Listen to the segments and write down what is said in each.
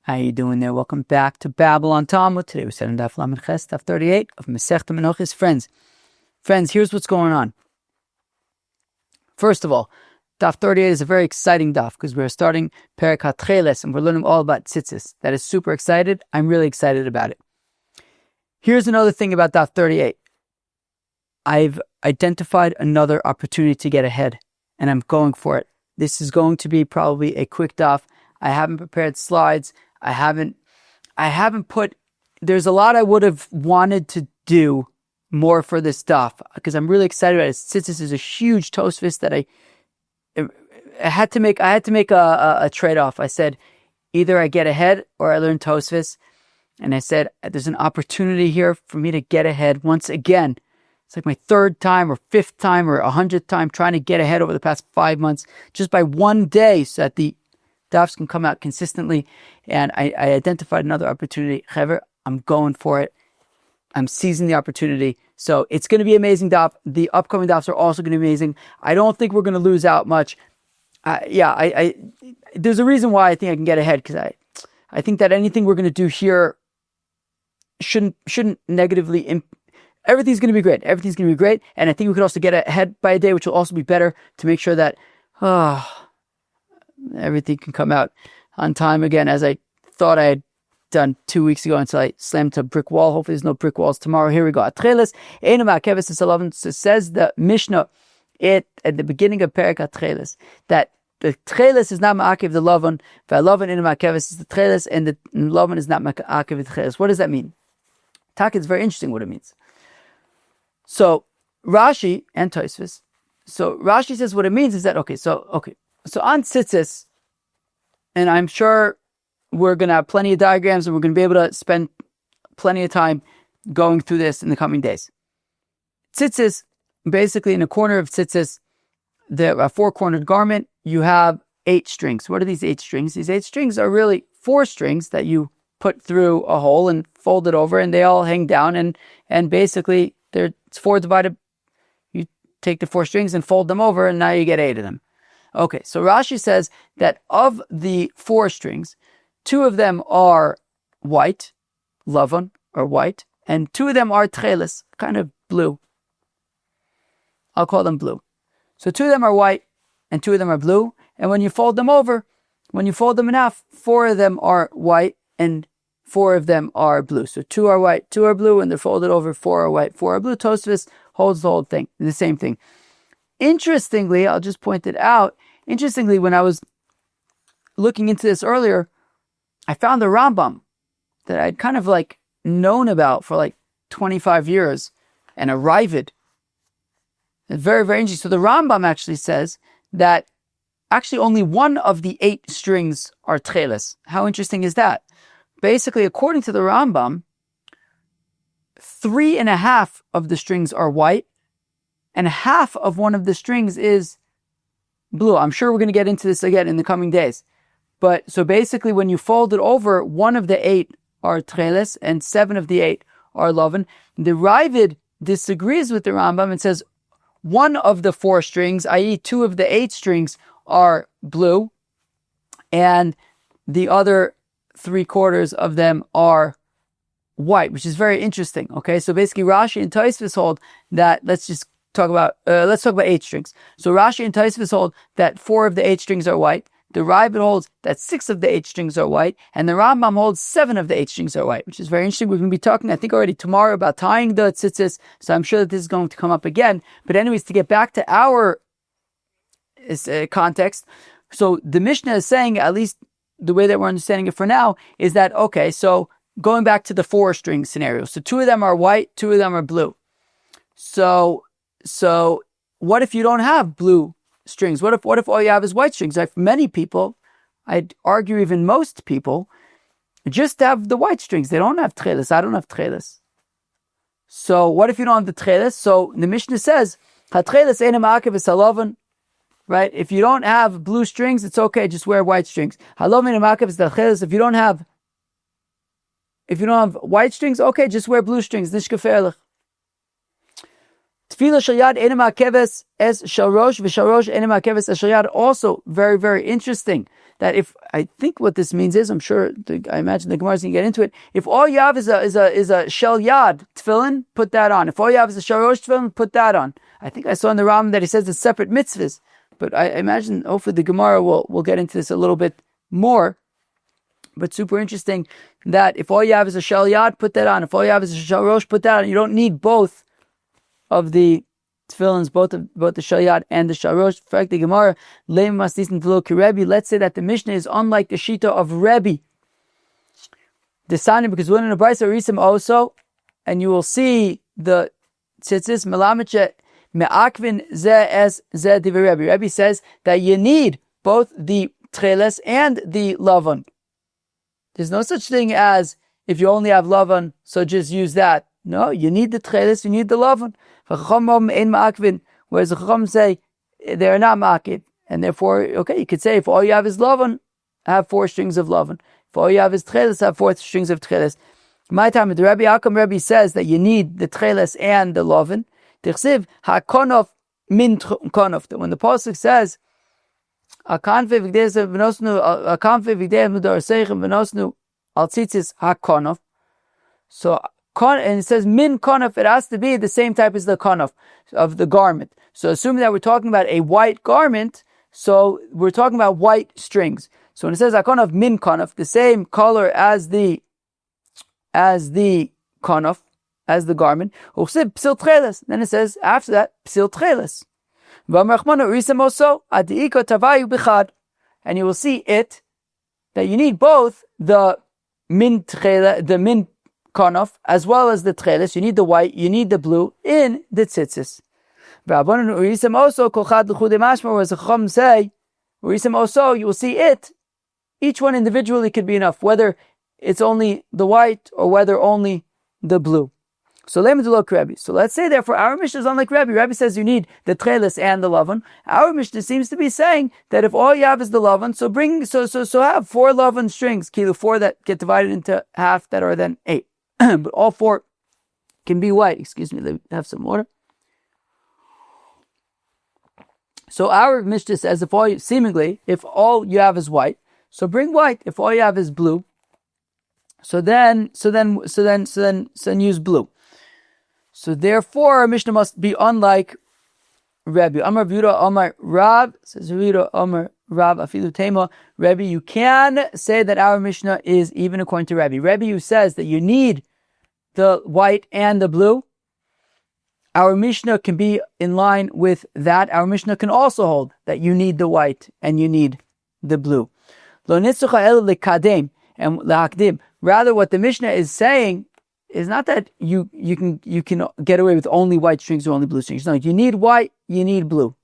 How you doing there? Welcome back to Babble on Talmud. Today we said in Daf Yomi Menachos, Daf 38 of Masechta Menachos. Friends, here's what's going on. First of all, Daf 38 is a very exciting daf because we're starting Perek Tcheles and we're learning all about tzitzis. That is super excited. I'm really excited about it. Here's another thing about Daf 38. I've identified another opportunity to get ahead and I'm going for it. This is going to be probably a quick daf. I haven't prepared slides. I haven't put, there's a lot I would have wanted to do more for this daf because I'm really excited about it. Tzitzis is a huge tosfos that I had to make a trade-off. I said, either I get ahead or I learn tosfos. And I said, there's an opportunity here for me to get ahead once again. It's like my third time or fifth time or 100th time trying to get ahead over the past 5 months just by one day so that the dafs can come out consistently. And I identified another opportunity. Chaver, I'm going for it. I'm seizing the opportunity. So it's going to be amazing daf. The upcoming dafs are also going to be amazing. I don't think we're going to lose out much. There's a reason why I think I can get ahead because I think that anything we're going to do here shouldn't negatively everything's going to be great. Everything's going to be great. And I think we could also get ahead by a day, which will also be better to make sure that everything can come out on time again, as I thought I had done 2 weeks ago until I slammed a brick wall. Hopefully there's no brick walls tomorrow. Here we go. Tcheles, says the Mishnah at the beginning of Perek Tcheles that the Tcheles is not ma'akev the Lavan, Lavan in ma'akeves is the Tcheles, and the Lavan is not ma'akev the Tcheles. What does that mean? Taka, it's very interesting what it means. So Rashi and Tosfos. So Rashi says what it means is that so on tzitzis, and I'm sure we're going to have plenty of diagrams and we're going to be able to spend plenty of time going through this in the coming days. Tzitzis, basically in the corner of tzitzis, the four-cornered garment, you have 8 strings. What are these 8 strings? These 8 strings are really 4 strings that you put through a hole and fold it over and they all hang down and basically it's 4 divided. You take the 4 strings and fold them over and now you get 8 of them. Okay, so Rashi says that of the 4 strings, 2 of them are white, lavon, or white, and 2 of them are tcheles, kind of blue. I'll call them blue. So 2 of them are white, and 2 of them are blue, and when you fold them over, when you fold them in half, 4 of them are white, and 4 of them are blue. So 2 are white, 2 are blue, and they're folded over, 4 are white, 4 are blue. Tosfos holds the whole thing, the same thing. Interestingly, I'll just point it out, when I was looking into this earlier, I found a Rambam that I'd kind of known about for 25 years and a Ravid. Very, very interesting. So the Rambam actually says that actually only 1 of the 8 strings are Tcheles. How interesting is that? Basically, according to the Rambam, 3.5 of the strings are white and half of one of the strings is blue. I'm sure we're going to get into this again in the coming days. But so basically when you fold it over, 1 of the 8 are Tcheles and 7 of the 8 are Lavan. The Ravid disagrees with the Rambam and says 1 of the 4 strings, i.e. 2 of the 8 strings are blue and the other 3/4 of them are white, which is very interesting. Okay, so basically Rashi and Tosfos hold that, let's talk about 8 strings. So Rashi and Tosfos hold that 4 of the 8 strings are white. The Ravid holds that 6 of the 8 strings are white, and the Rambam holds 7 of the 8 strings are white, which is very interesting. We're going to be talking, I think, already tomorrow about tying the tzitzis, so I'm sure that this is going to come up again. But anyways, to get back to our context, so the Mishnah is saying, at least the way that we're understanding it for now, is that, okay, so going back to the 4 string scenario, so 2 of them are white, 2 of them are blue. So what if you don't have blue strings? What if all you have is white strings? Many people, I'd argue even most people, just have the white strings. They don't have tcheles. I don't have tcheles. So what if you don't have the tcheles? So the Mishnah says, "Hatcheles eina ma'akev v'salavan." Right? If you don't have blue strings, it's okay. Just wear white strings. Halavan eina ma'akev v'salavan. If you don't have white strings, okay, just wear blue strings. Nishkaferlich. Tefillah shel yad eina ma'akeves es shel rosh, v'shel rosh eina ma'akeves es shel yad. Also, very, very interesting. That if I think what this means is, I imagine the Gemara is going to get into it. If all you have is a shel yad tefillin, put that on. If all you have is a shel rosh tefillin, put that on. I think I saw in the Ram that he says it's separate mitzvahs, but I imagine hopefully the Gemara will get into this a little bit more. But super interesting that if all you have is a shel yad, put that on. If all you have is a shel rosh, put that on. You don't need both of the tefillins, both the shel yad and the shel rosh. In fact, the Gemara, let's say that the Mishnah is unlike the Shita of Rebbe. The Sani, because we're in a Brisa Risim also, and you will see the tzitzis melameche me'akvin ze es ze divrei Rebbe. Rebbe says that you need both the Tcheles and the lavan. There's no such thing as if you only have lavan, so just use that. No, you need the Tcheles, you need the lavan. Whereas the Chacham say they're not ma'akiv, and therefore, okay, you could say if all you have is lavan, have 4 strings of lavan. If all you have is Tcheles, have 4 strings of Tcheles. My time with the Rebbe, how come Rebbe says that you need the Tcheles and the lavan? Tichsiv hakonof min konof. When the pasuk says akanfe v'gdei v'nosnu akanfe v'gdei mudar seichem v'nosnu al tzitzis hakonof. So and it says min konof, it has to be the same type as the konof of the garment. So assuming that we're talking about a white garment, so we're talking about white strings. So when it says akonof min konof, the same color as the konof, as the garment, psil tcheles. Then it says after that psil tcheles. And you will see it that you need both the min konof as well as the tcheles. You need the white, you need the blue in the tzitzis. Also, whereas the Chacham say, also, you will see it. Each one individually could be enough, whether it's only the white or whether only the blue. So let's say therefore our Mishnah is unlike Rebbe. Rebbe says you need the Tcheles and the lavan. Our Mishnah seems to be saying that if all you have is the lavan, so have 4 lavan strings, 4 that get divided into half that are then 8. But all 4 can be white. Excuse me, let me have some water. So our Mishnah says if all you have is white, so bring white. If all you have is blue, so then use blue. So therefore, our Mishnah must be unlike Rebbe. Amar Yehuda, Amar Rav, says Yehuda, Amar Rav, Afilu Tema. Rebbe, you can say that our Mishnah is even according to Rebbe. Rebbe, who says that you need the white and the blue, our Mishnah can be in line with that. Our Mishnah can also hold that you need the white and you need the blue. Lo nitzucha el lekadem and lahakdim. Rather, what the Mishnah is saying is not that you can get away with only white strings or only blue strings. No, you need white, you need blue.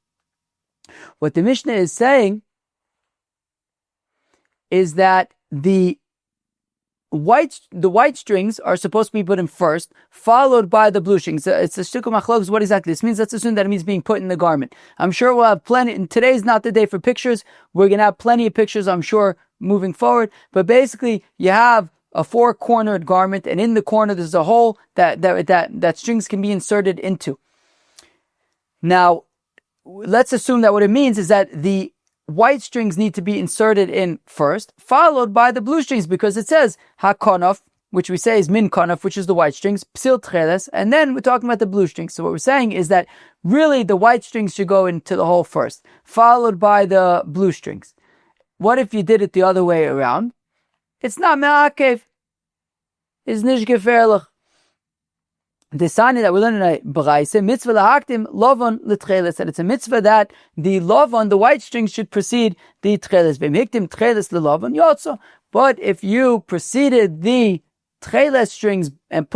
What the Mishnah is saying is that the white strings are supposed to be put in first, followed by the blue strings. It's a shtickle machlokes. What exactly this means? Let's assume that it means being put in the garment. I'm sure we'll have plenty, and today's not the day for pictures. We're going to have plenty of pictures, I'm sure, moving forward. But basically, you have a 4-cornered garment, and in the corner there's a hole that strings can be inserted into. Now, let's assume that what it means is that the white strings need to be inserted in first, followed by the blue strings, because it says hakonof, which we say is min konof, which is the white strings, psil tcheles, and then we're talking about the blue strings. So what we're saying is that really the white strings should go into the hole first, followed by the blue strings. What if you did it the other way around? It's not me'akev. It's nish gefährlich. The sign that we're learning in a Baraisa, mitzvah lahaktim lovon l'tcheles, that it's a mitzvah that the lovon, the white strings, should precede the tcheles. V'miktim tcheles l'lovon yotza. But if you preceded the tcheles strings and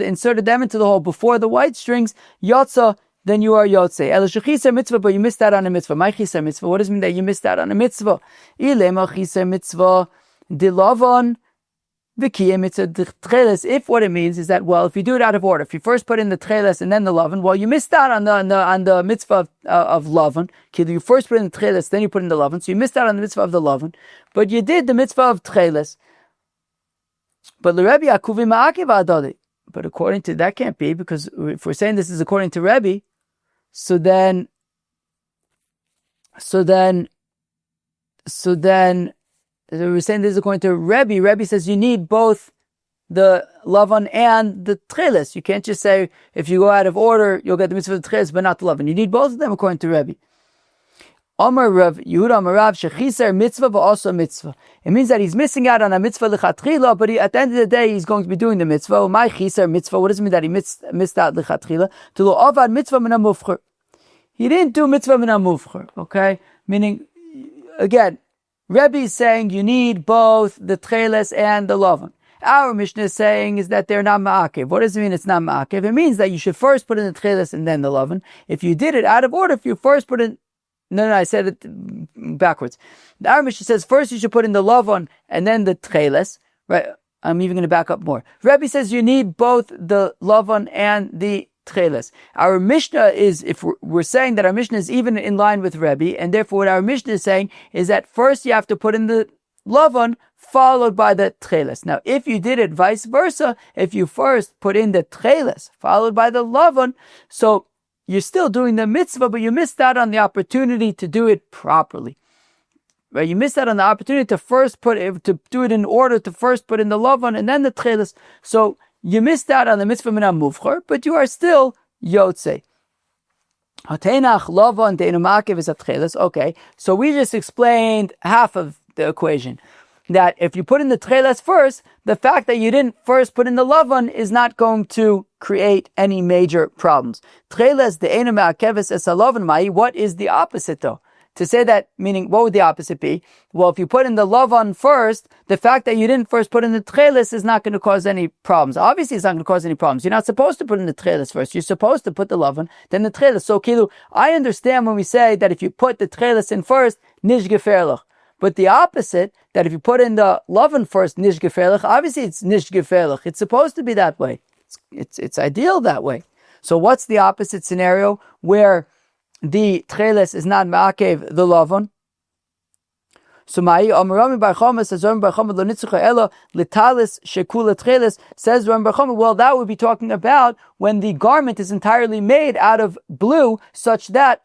inserted them into the hole before the white strings, yotza, then you are yotze. El shechiser mitzvah, but you missed out on a mitzvah. My chiser mitzvah. What does it mean that you missed out on a mitzvah? Ilema chiser mitzvah the lovon. If what it means is that, well, if you do it out of order, if you first put in the Tcheles and then the Lavan, well, you missed out on the mitzvah of Lavan. You first put in the Tcheles, then you put in the Lavan, so you missed out on the mitzvah of the Lavan, but you did the mitzvah of Tcheles. But l'Rebbe Akuvi ma'akev adadi. But according to that can't be, because if we're saying this is according to Rebbe, so then we're saying this is according to Rebbe. Rebbe says you need both the Lavan and the Tcheles. You can't just say if you go out of order, you'll get the mitzvah of the Tcheles, but not the Lavan. You need both of them according to Rebbe. Amar Rav Yehuda Amar Rav shechiser mitzvah but also mitzvah. It means that he's missing out on a mitzvah lichatchila, but at the end of the day, he's going to be doing the mitzvah. My chiser mitzvah. What does it mean that he missed out lichatchila? To lo avad mitzvah min hamufcher. He didn't do mitzvah min hamufcher. Okay, meaning again, Rebbe is saying you need both the Tcheles and the Lavan. Our Mishnah is saying is that they're not ma'akev. What does it mean it's not ma'akev? It means that you should first put in the Tcheles and then the Lavan. If you did it out of order, if you first put in No, I said it backwards. The Our Mishnah says first you should put in the Lavan and then the Tcheles. Right? I'm even going to back up more. Rebbe says you need both the Lavan and the Tcheles. Our Mishnah is, if we're saying that our Mishnah is even in line with Rebbe, and therefore what our Mishnah is saying is that first you have to put in the Lavan followed by the Tcheles. Now, if you did it vice versa, if you first put in the Tcheles followed by the Lavan, so you're still doing the mitzvah, but you missed out on the opportunity to do it properly. Right? You missed out on the opportunity to do it in order to first put in the Lavan and then the Tcheles. So you missed out on the mitzvah min hamufcher, but you are still Yotzei. Hatenach Lavan deinu ma'akev is a Tcheles. Okay, so we just explained half of the equation. That if you put in the Tcheles first, the fact that you didn't first put in the Lavan is not going to create any major problems. Tcheles deinu ma'akeves es halavan mai. What is the opposite though? To say that, meaning, what would the opposite be? Well, if you put in the Lavan first, the fact that you didn't first put in the Tcheles is not going to cause any problems. Obviously, it's not going to cause any problems. You're not supposed to put in the Tcheles first. You're supposed to put the Lavan, then the Tcheles. So, Kilu, I understand when we say that if you put the Tcheles in first, nish geferlich. But the opposite, that if you put in the Lavan first, nish geferlich, obviously it's nish geferlich. It's supposed to be that way. It's ideal that way. So what's the opposite scenario where the Tcheles is not ma'akev the Lavan? So Amarami Bar Chama says Ram Bar Chama lo nitzucha ela litalis shekula Tcheles. Says Ram Bar Chama, well, that would be talking about when the garment is entirely made out of blue, such that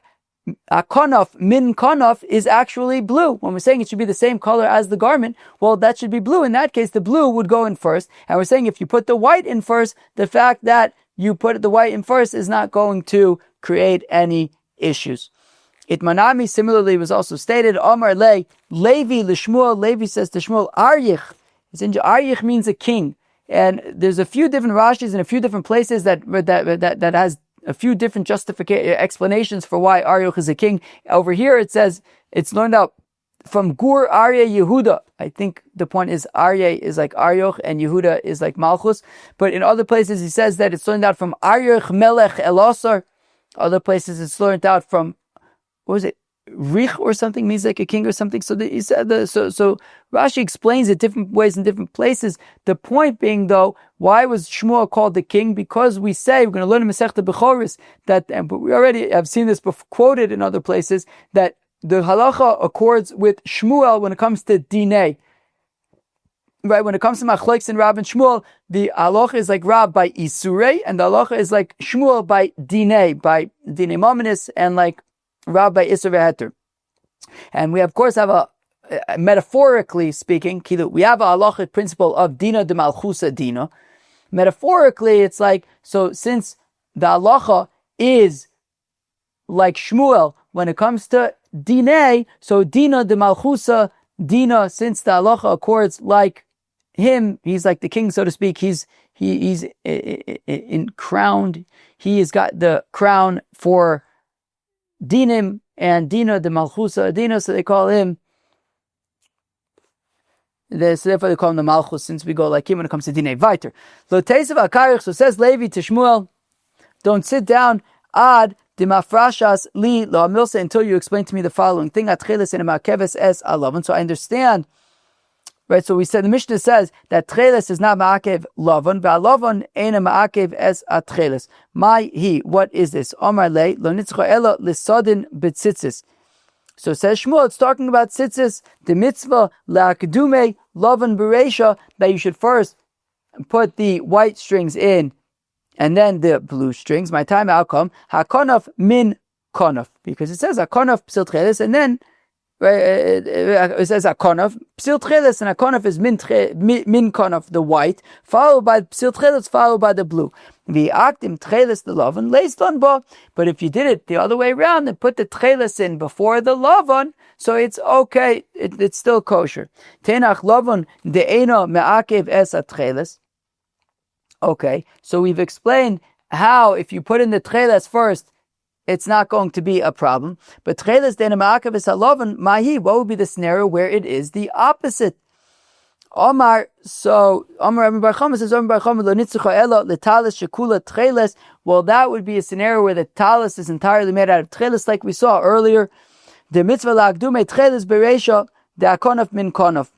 a konaf, min konaf, is actually blue. When we're saying it should be the same color as the garment, well, that should be blue. In that case, the blue would go in first. And we're saying if you put the white in first, the fact that you put the white in first is not going to create any issues. Itmanami similarly was also stated, Omar Le, Levi l'Shmuel, Levi says to Shmuel, Aryich. Aryich means a king. And there's a few different Rashis in a few different places that has a few different explanations for why Aryech is a king. Over here it says it's learned out from Gur Aryeh Yehuda. I think the point is Aryeh is like Aryech and Yehuda is like Malchus. But in other places he says that it's learned out from Aryech Melech Elosar. Other places it's learned out from, what was it? Rich or something means like a king or something. So he said so Rashi explains it different ways in different places. The point being though, why was Shmuel called the king? Because we say, we're going to learn in Masechta Bechoros that, but we already have seen this quoted in other places, that the halacha accords with Shmuel when it comes to dinei. Right, when it comes to Machlokes and Rab and Shmuel, the halacha is like Rab by Isurei, and the halacha is like Shmuel by dinei Mominis, and like Rab by Isur Ve'heter. And we of course have a metaphorically speaking, we have a halachic principle of Dina de Malchusa Dina. Metaphorically, it's like, so since the halacha is like Shmuel when it comes to Dinei, so Dina de Malchusa Dina, since the halacha accords like him, he's like the king, so to speak, he's in crowned, he has got the crown for Dinim and Dina de Malchusa Dina, so they call him, so therefore they call him the Malchus, since we go like him when it comes to Dinei Viter. Lo Teisav Akarich, so says Levi to Shmuel, don't sit down, ad dimafrashas li lo amilsa, until you explain to me the following thing, atcheles and ma'akeves es alavan. So I understand, right? So we said, the Mishnah says that Tcheles is not ma'akev lavan, but alavan ain't ma'akev es atcheles. My he, what is this? Omar le lo nitzcha ela lisodin betzitzis. So says Shmuel, it's talking about tzitzis, the mitzvah la'akdume lavan bereisha, that you should first put the white strings in, and then the blue strings. My time outcome hakonof min konof, because it says hakonof psil tcheles, and then it says hakonof psil tcheles, and hakonof is min konof, the white, followed by psil tcheles, followed by the blue. V'aktim tcheles the lavan leis ba. But if you did it the other way around and put the tcheles in before the lavan, so it's okay, it's still kosher. Tenach lavan de'eno me'akev es tcheles. Okay, so we've explained how if you put in the tcheles first, it's not going to be a problem. But tcheles de'eno me'akev es halavan mahi, what would be the scenario where it is the opposite? Omar, so Omar Rabbi Bar Chama says, Omar Bar Chama lo nitzucha ela letalis shekula tcheles. Well, that would be a scenario where the talis is entirely made out of tcheles, like we saw earlier. The mitzvah la'akdume tcheles bereisha de'akonof min konof.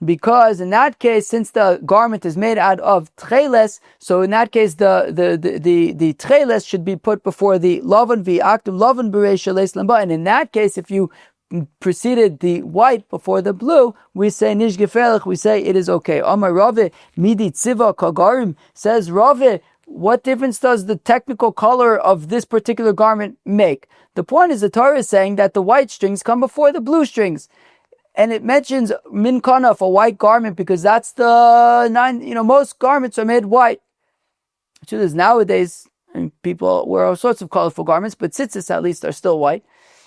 Because in that case, since the garment is made out of tcheles, so in that case the tcheles should be put before the lavan v'akdum lavan bereisha leis lamba. And in that case, if you preceded the white before the blue, we say nish gefelich, we say it is okay. Amar Rave midi tziva kagarim, says Rave, what difference does the technical color of this particular garment make? The point is, the Torah is saying that the white strings come before the blue strings. And it mentions min kanaf, a white garment, because that's the most garments are made white. So there's nowadays, and people wear all sorts of colorful garments, but tzitzis at least are still white.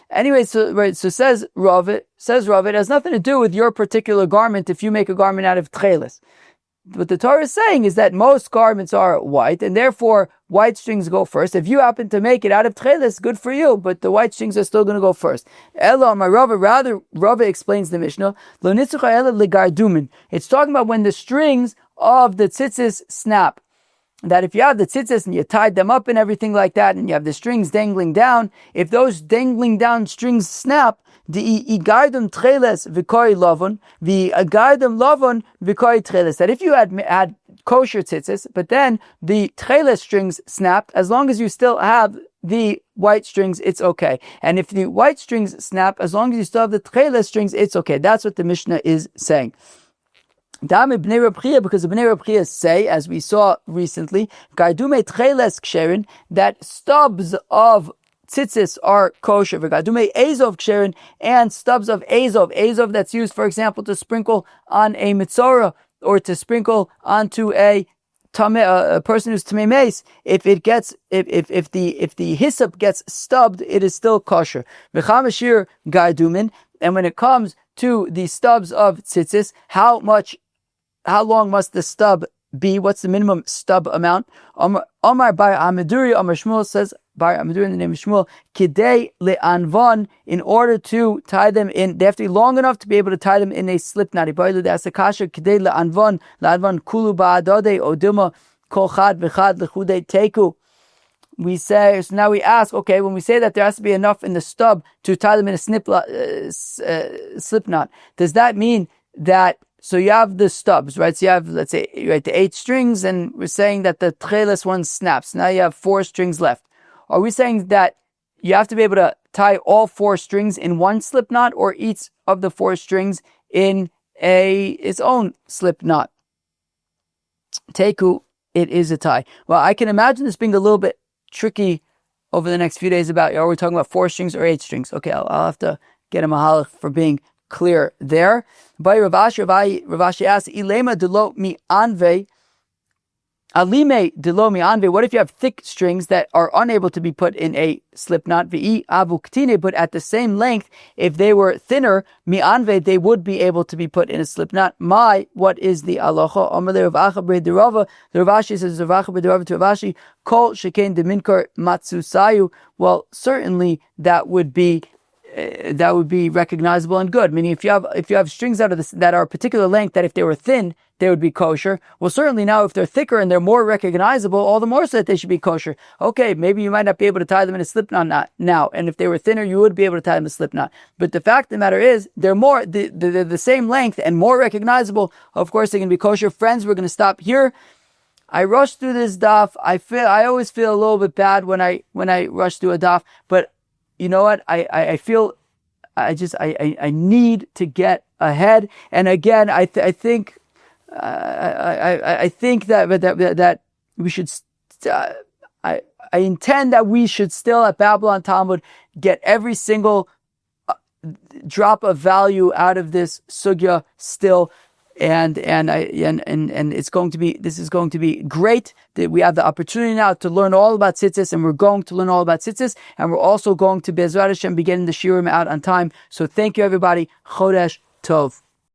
Anyway, so says Rav, it has nothing to do with your particular garment if you make a garment out of tcheles. What the Torah is saying is that most garments are white, and therefore white strings go first. If you happen to make it out of tcheles, good for you, but the white strings are still going to go first. Ela, my Rava explains the Mishnah, lo nitzucha ela legardumin. It's talking about when the strings of the tzitzis snap. That if you have the tzitzis and you tied them up and everything like that, and you have the strings dangling down, if those dangling down strings snap, the igardum tcheles v'koi lavon, the igardum lavon v'koi tcheles. That if you had kosher tzitzis, but then the tcheles strings snapped, as long as you still have the white strings, it's okay. And if the white strings snap, as long as you still have the tcheles strings, it's okay. That's what the Mishnah is saying. Because the Bnei Reb Chia say, as we saw recently, gardume tcheles ksherin, that stubs of tzitzis are kosher. Gardume ezov ksherin, and stubs of ezov that's used, for example, to sprinkle on a mitzorah or to sprinkle onto a person who's tamei meis. If the hyssop gets stubbed, it is still kosher. V'chamashir gardumin, and when it comes to the stubs of tzitzis, how long must the stub be? What's the minimum stub amount? Omar Bar Amiduri, Omar Shmuel says, Bar Amiduri in the name of Shmuel, Kidei le'anvan, in order to tie them in, they have to be long enough to be able to tie them in a slip knot. Kidei le'anvan, le'anvan kulu ba'adode, odilma kol chad v'chad l'chudei teku. We say, so now we ask, okay, when we say that there has to be enough in the stub to tie them in a slip knot, does that mean that, so you have the stubs, right? So you have, let's say, right, the 8 strings, and we're saying that the tcheles one snaps. Now you have 4 strings left. Are we saying that you have to be able to tie all 4 strings in one slip knot, or each of the 4 strings in its own slip knot? Teku, it is a tie. Well, I can imagine this being a little bit tricky over the next few days about, are we talking about 4 strings or 8 strings? Okay, I'll have to get a mahalach for being clear there. By Ravashi asks, Ilema delo mi anve, alime delo mi anve. What if you have thick strings that are unable to be put in a slip knot? Vi avu ktine, but at the same length, if they were thinner, mi anve, they would be able to be put in a slip knot. What is the halacha? Amale Ravacha bre derava. The Ravashi says, Ravacha bre derava to Ravashi, kol sheken de minkar matsusayu. Well, certainly that would be recognizable and good. Meaning, if you have strings out of this that are a particular length, that if they were thin, they would be kosher. Well, certainly now, if they're thicker and they're more recognizable, all the more so that they should be kosher. Okay, maybe you might not be able to tie them in a slip knot now, and if they were thinner, you would be able to tie them in a slip knot. But the fact of the matter is, they're the same length and more recognizable. Of course, they can be kosher. Friends, we're going to stop here. I rushed through this daf. I always feel a little bit bad when I rush through a daf, but you know what? I feel I need to get ahead. And again, I think I think that we should. I intend that we should still at Babylon Talmud get every single drop of value out of this sugya still, and it's going to be, this is going to be great that we have the opportunity now to learn all about tzitzis, and we're going to learn all about tzitzis, and we're also going to Be'ezrat Hashem be getting the shiurim out on time. So thank you everybody. Chodesh Tov.